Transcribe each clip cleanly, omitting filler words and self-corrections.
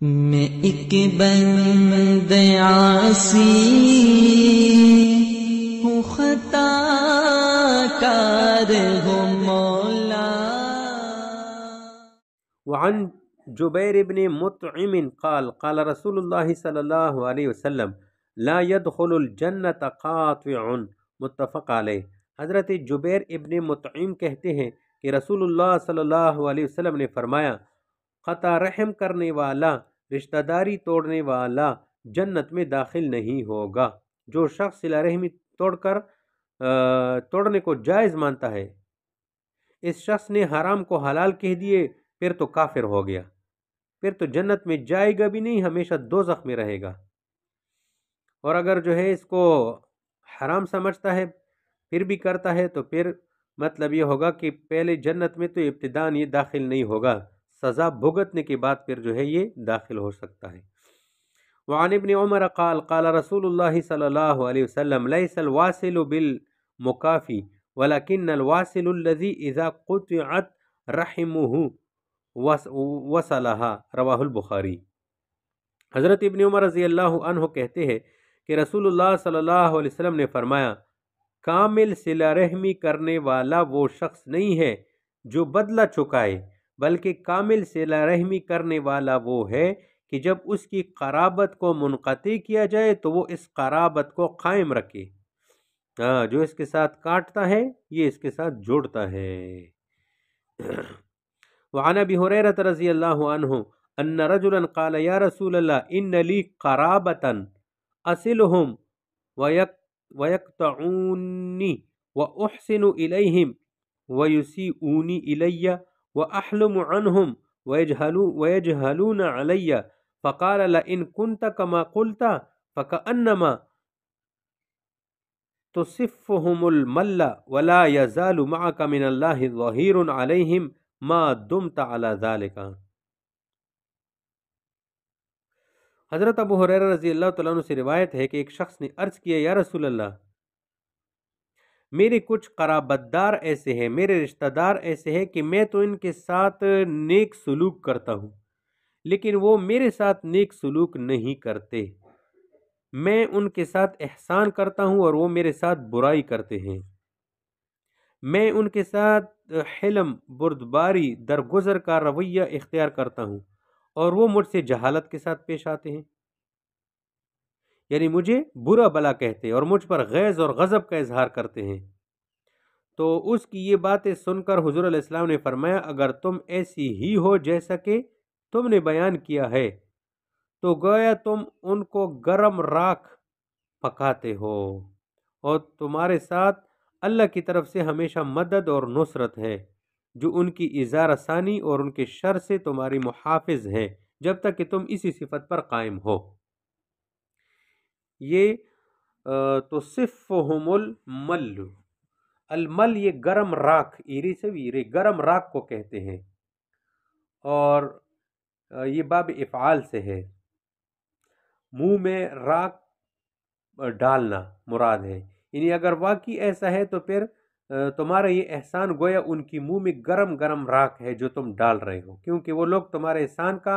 میں ایک بند عاصی ہوں، خطا کار ہوں مولا۔ وعن جبیر بن مطعم قال قال رسول اللہ صلی اللہ علیہ وسلم لا يدخل الجنت قاطع، متفق علیہ۔ حضرت جبیر ابن مطعم کہتے ہیں کہ رسول اللہ صلی اللہ علیہ وسلم نے فرمایا، قطع رحم کرنے والا، رشتہ داری توڑنے والا جنت میں داخل نہیں ہوگا۔ جو شخص صلہ رحمی توڑنے کو جائز مانتا ہے، اس شخص نے حرام کو حلال کہہ دیے، پھر تو کافر ہو گیا، پھر تو جنت میں جائے گا بھی نہیں، ہمیشہ دوزخ میں رہے گا۔ اور اگر جو ہے اس کو حرام سمجھتا ہے پھر بھی کرتا ہے تو پھر مطلب یہ ہوگا کہ پہلے جنت میں تو ابتداءً یہ داخل نہیں ہوگا، سزا بھگتنے کے بعد پھر جو ہے یہ داخل ہو سکتا ہے۔ وعن ابن عمر قال قال رسول اللہ صلی اللہ علیہ وسلم لیس الواصل بالمکافی ولكن الواصل الذي اذا قطعت رحمه وصلها، رواہ البخاری۔ حضرت ابن عمر رضی اللہ عنہ کہتے ہیں کہ رسول اللہ صلی اللہ علیہ وسلم نے فرمایا، کامل صلہ رحمی کرنے والا وہ شخص نہیں ہے جو بدلہ چکائے، بلکہ کامل صلہ رحمی کرنے والا وہ ہے کہ جب اس کی قرابت کو منقطع کیا جائے تو وہ اس قرابت کو قائم رکھے۔ جو اس کے ساتھ کاٹتا ہے یہ اس کے ساتھ جوڑتا ہے۔ وعن ابی ہریرہ رضی اللہ عنہ ان رجلا قال یا رسول اللہ ان لی قرابتا اصلهم ويقطعوني واحسن اليهم ويسيئون الي واحلم عنهم ويجهلون علي، فقال لئن كنت كما قلت فكأنما تصفهم المل ولا يزال معك من الله ظهير عليهم ما دمت على ذلك۔ حضرت ابو ہریرہ رضی اللہ تعالیٰ عنہ سے روایت ہے کہ ایک شخص نے عرض کیا، یا رسول اللہ، میرے کچھ قرابت دار ایسے ہیں، میرے رشتہ دار ایسے ہیں کہ میں تو ان کے ساتھ نیک سلوک کرتا ہوں لیکن وہ میرے ساتھ نیک سلوک نہیں کرتے، میں ان کے ساتھ احسان کرتا ہوں اور وہ میرے ساتھ برائی کرتے ہیں، میں ان کے ساتھ حلم، بردباری، درگزر کا رویہ اختیار کرتا ہوں اور وہ مجھ سے جہالت کے ساتھ پیش آتے ہیں، یعنی مجھے برا بلا کہتے اور مجھ پر غیظ اور غضب کا اظہار کرتے ہیں۔ تو اس کی یہ باتیں سن کر حضور علیہ السلام نے فرمایا، اگر تم ایسی ہی ہو جیسا کہ تم نے بیان کیا ہے تو گویا تم ان کو گرم راکھ پکاتے ہو اور تمہارے ساتھ اللہ کی طرف سے ہمیشہ مدد اور نصرت ہے، جو ان کی اظہار ثانی اور ان کے شر سے تمہاری محافظ ہے جب تک کہ تم اسی صفت پر قائم ہو۔ یہ تو صفہم المل، المل یہ گرم راکھ، ایری سے بھی گرم راکھ کو کہتے ہیں، اور یہ باب افعال سے ہے، منہ میں راکھ ڈالنا مراد ہے، یعنی اگر واقعی ایسا ہے تو پھر تمہارا یہ احسان گویا ان کی منہ میں گرم گرم راکھ ہے جو تم ڈال رہے ہو، کیونکہ وہ لوگ تمہارے احسان کا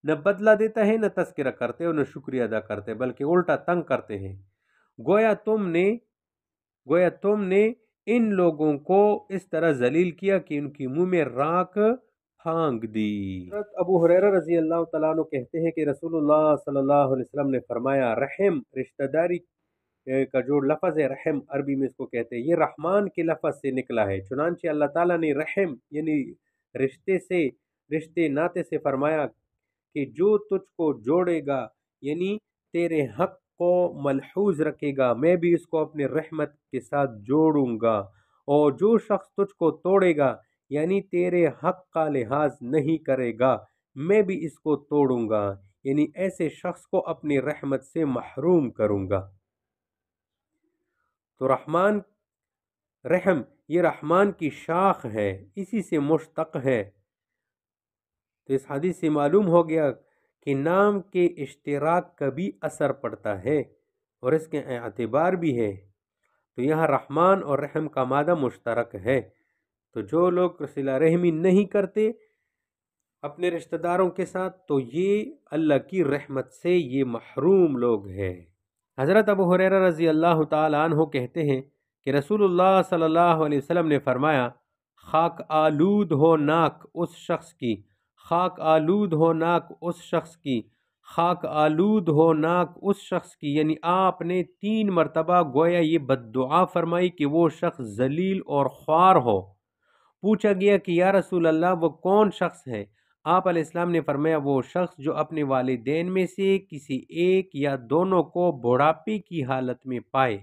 نہ بدلہ دیتا ہے، نہ تذکرہ کرتے اور نہ شکریہ ادا کرتے، بلکہ الٹا تنگ کرتے ہیں۔ گویا تم نے ان لوگوں کو اس طرح ذلیل کیا کہ ان کی منہ میں راکھ پھانک دی۔ حضرت ابو ہریرہ رضی اللہ تعالیٰ عنہ کہتے ہیں کہ رسول اللہ صلی اللہ علیہ وسلم نے فرمایا، رحم، رشتہ داری کا جو لفظ ہے رحم، عربی میں اس کو کہتے ہیں، یہ رحمان کے لفظ سے نکلا ہے، چنانچہ اللہ تعالیٰ نے رحم یعنی رشتے ناطے سے فرمایا کہ جو تجھ کو جوڑے گا یعنی تیرے حق کو ملحوظ رکھے گا، میں بھی اس کو اپنے رحمت کے ساتھ جوڑوں گا، اور جو شخص تجھ کو توڑے گا یعنی تیرے حق کا لحاظ نہیں کرے گا، میں بھی اس کو توڑوں گا، یعنی ایسے شخص کو اپنی رحمت سے محروم کروں گا۔ تو رحم یہ رحمان کی شاخ ہے، اسی سے مشتق ہے۔ تو اس حدیث سے معلوم ہو گیا کہ نام کے اشتراک کا بھی اثر پڑتا ہے اور اس کے اعتبار بھی ہے، تو یہاں رحمان اور رحم کا مادہ مشترک ہے۔ تو جو لوگ صلہ رحمی نہیں کرتے اپنے رشتہ داروں کے ساتھ، تو یہ اللہ کی رحمت سے یہ محروم لوگ ہیں۔ حضرت ابو ہریرہ رضی اللہ تعالی عنہ کہتے ہیں کہ رسول اللہ صلی اللہ علیہ وسلم نے فرمایا، خاک آلود ہو ناک اس شخص کی، خاک آلود ہو ناک اس شخص کی، خاک آلود ہو ناک اس شخص کی، یعنی آپ نے 3 مرتبہ گویا یہ بد دعا فرمائی کہ وہ شخص ذلیل اور خوار ہو۔ پوچھا گیا کہ یا رسول اللہ وہ کون شخص ہے؟ آپ علیہ السلام نے فرمایا وہ شخص جو اپنے والدین میں سے کسی ایک یا دونوں کو بڑھاپے کی حالت میں پائے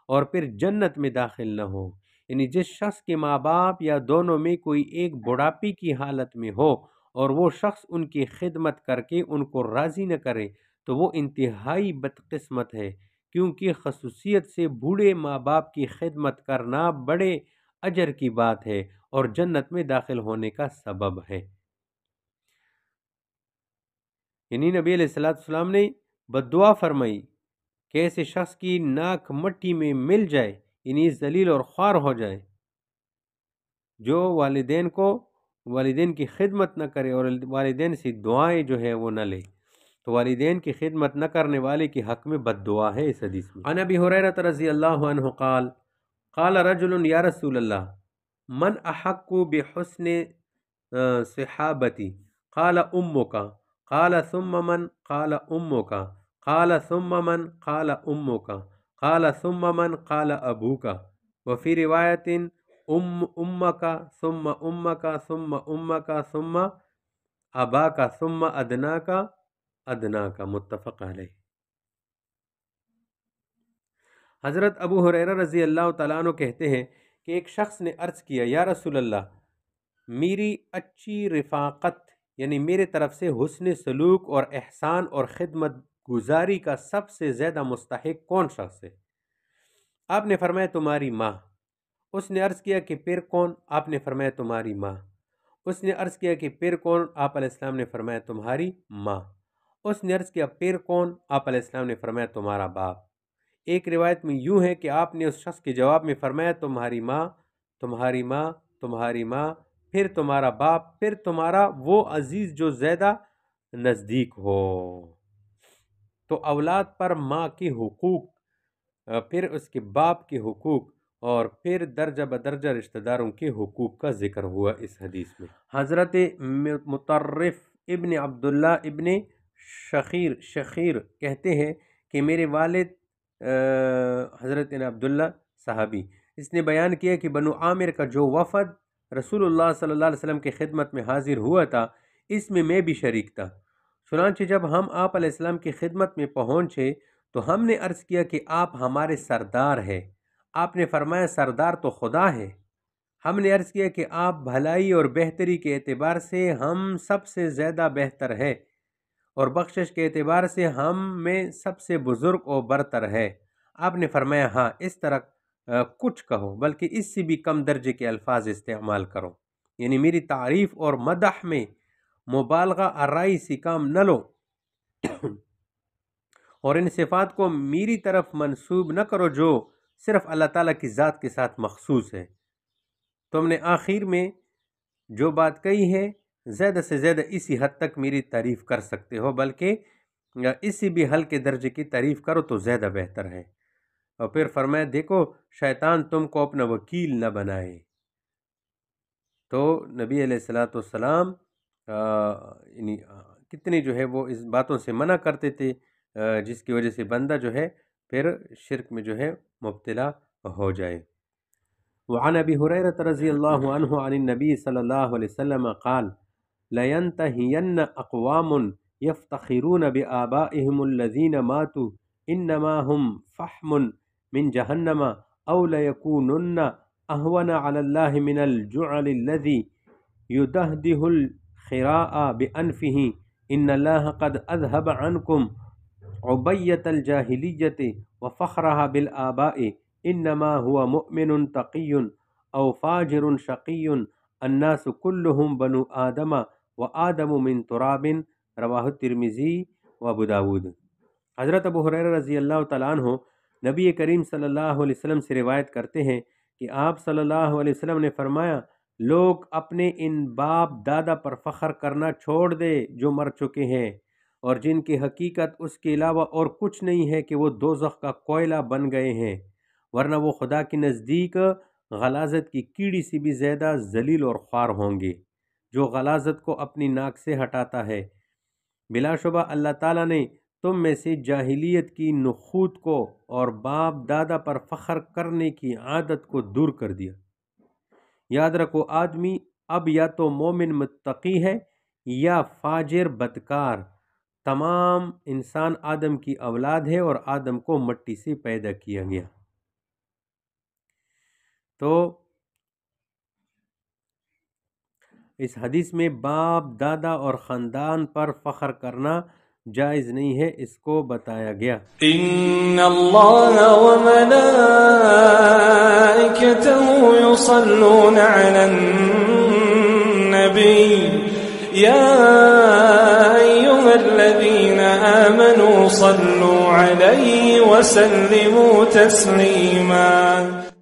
اور پھر جنت میں داخل نہ ہو، یعنی جس شخص کے ماں باپ یا دونوں میں کوئی ایک بڑھاپے کی حالت میں ہو اور وہ شخص ان کی خدمت کر کے ان کو راضی نہ کرے، تو وہ انتہائی بدقسمت ہے، کیونکہ خصوصیت سے بوڑھے ماں باپ کی خدمت کرنا بڑے اجر کی بات ہے اور جنت میں داخل ہونے کا سبب ہے۔ یعنی نبی علیہ السلام نے بد دعا فرمائی کہ ایسے شخص کی ناک مٹی میں مل جائے، یعنی ذلیل اور خوار ہو جائے، جو والدین کی خدمت نہ کرے اور والدین سے دعائیں جو ہے وہ نہ لے، تو والدین کی خدمت نہ کرنے والے کے حق میں بد دعا ہے اس حدیث میں۔ عن ابی ہریرہ رضی اللہ عنہ قال قال رجل یا رسول اللہ من احق بحسن صحابتی قال امک قال ثم من قال امک قال ثم من قال امک قال ثم من قال ابوک وفی روایت امک ثم امک ثم امک ثم اباک ثم ادناک ادناک، متفق علیہ۔ حضرت ابو ہریرہ رضی اللہ تعالیٰ عنہ کہتے ہیں کہ ایک شخص نے عرض کیا یا رسول اللہ میری اچھی رفاقت یعنی میرے طرف سے حسن سلوک اور احسان اور خدمت گزاری کا سب سے زیادہ مستحق کون شخص ہے؟ آپ نے فرمایا تمہاری ماں۔ اس نے عرض کیا کہ پھر کون؟ آپ نے فرمایا تمہاری ماں۔ اس نے عرض کیا کہ پھر کون؟ آپ علیہ السلام نے فرمایا تمہاری ماں۔ اس نے عرض کیا پھر کون؟ آپ علیہ السلام نے فرمایا تمہارا باپ۔ ایک روایت میں یوں ہے کہ آپ نے اس شخص کے جواب میں فرمایا تمہاری ماں، تمہاری ماں، تمہاری ماں، پھر تمہارا باپ، پھر تمہارا وہ عزیز جو زیادہ نزدیک ہو۔ تو اولاد پر ماں کے حقوق، پھر اس کے باپ کے حقوق اور پھر درجہ بدرجہ رشتہ داروں کے حقوق کا ذکر ہوا اس حدیث میں۔ حضرت مطرف ابن عبداللہ ابن شخیر کہتے ہیں کہ میرے والد حضرت عبداللہ صحابی، اس نے بیان کیا کہ بنو عامر کا جو وفد رسول اللہ صلی اللہ علیہ وسلم کی خدمت میں حاضر ہوا تھا اس میں بھی شریک تھا۔ چنانچہ جب ہم آپ علیہ السلام کی خدمت میں پہنچے تو ہم نے عرض کیا کہ آپ ہمارے سردار ہیں۔ آپ نے فرمایا سردار تو خدا ہے۔ ہم نے عرض کیا کہ آپ بھلائی اور بہتری کے اعتبار سے ہم سب سے زیادہ بہتر ہے اور بخشش کے اعتبار سے ہم میں سب سے بزرگ اور برتر ہے۔ آپ نے فرمایا ہاں، اس طرح کچھ کہو بلکہ اس سے بھی کم درجے کے الفاظ استعمال کرو، یعنی میری تعریف اور مدح میں مبالغہ آرائی سے کام نہ لو اور ان صفات کو میری طرف منسوب نہ کرو جو صرف اللہ تعالیٰ کی ذات کے ساتھ مخصوص ہے۔ تم نے آخر میں جو بات کہی ہے زیادہ سے زیادہ اسی حد تک میری تعریف کر سکتے ہو، بلکہ اسی بھی ہلکے درجے کی تعریف کرو تو زیادہ بہتر ہے۔ اور پھر فرمایا دیکھو شیطان تم کو اپنا وکیل نہ بنائے۔ تو نبی علیہ السلام یعنی کتنے جو ہے وہ اس باتوں سے منع کرتے تھے جس کی وجہ سے بندہ جو ہے پھر شرک میں جو ہے مبتلا ہو جائے۔ وعن ابی ہریرہ رضی اللہ عنہ عن النبی صلی اللہ علیہ وسلم قال لینتہین اقوام یفتخرون بآبائہم الذین ماتوا انما هم فحم من جہنم او لیکونن اہون علی اللہ من الجعل الذی یدہدہ الخراء بانفہ ان اللہ قد اذہب عنکم عبیت الجاہلیت وفخرها بالآباء انما هو مؤمن تقی او فاجر شقی الناس كلهم بنو آدم وآدم من تراب رواہ الترمذی وابو داود۔ حضرت ابو ہریرہ رضی اللہ تعالیٰ عنہ نبی کریم صلی اللہ علیہ وسلم سے روایت کرتے ہیں کہ آپ صلی اللہ علیہ وسلم نے فرمایا لوگ اپنے ان باپ دادا پر فخر کرنا چھوڑ دے جو مر چکے ہیں اور جن کی حقیقت اس کے علاوہ اور کچھ نہیں ہے کہ وہ دوزخ کا کوئلہ بن گئے ہیں، ورنہ وہ خدا کے نزدیک غلاظت کی کیڑی سے بھی زیادہ ذلیل اور خوار ہوں گے جو غلاظت کو اپنی ناک سے ہٹاتا ہے۔ بلا شبہ اللہ تعالیٰ نے تم میں سے جاہلیت کی نخوت کو اور باپ دادا پر فخر کرنے کی عادت کو دور کر دیا۔ یاد رکھو آدمی اب یا تو مومن متقی ہے یا فاجر بدکار، تمام انسان آدم کی اولاد ہے اور آدم کو مٹی سے پیدا کیا گیا۔ تو اس حدیث میں باپ دادا اور خاندان پر فخر کرنا جائز نہیں ہے، اس کو بتایا گیا۔ ان اللہ وملائکتہ یصلون علی النبی یا ایہا الذین آمنوا صلوا علیہ وسلموا تسلیما۔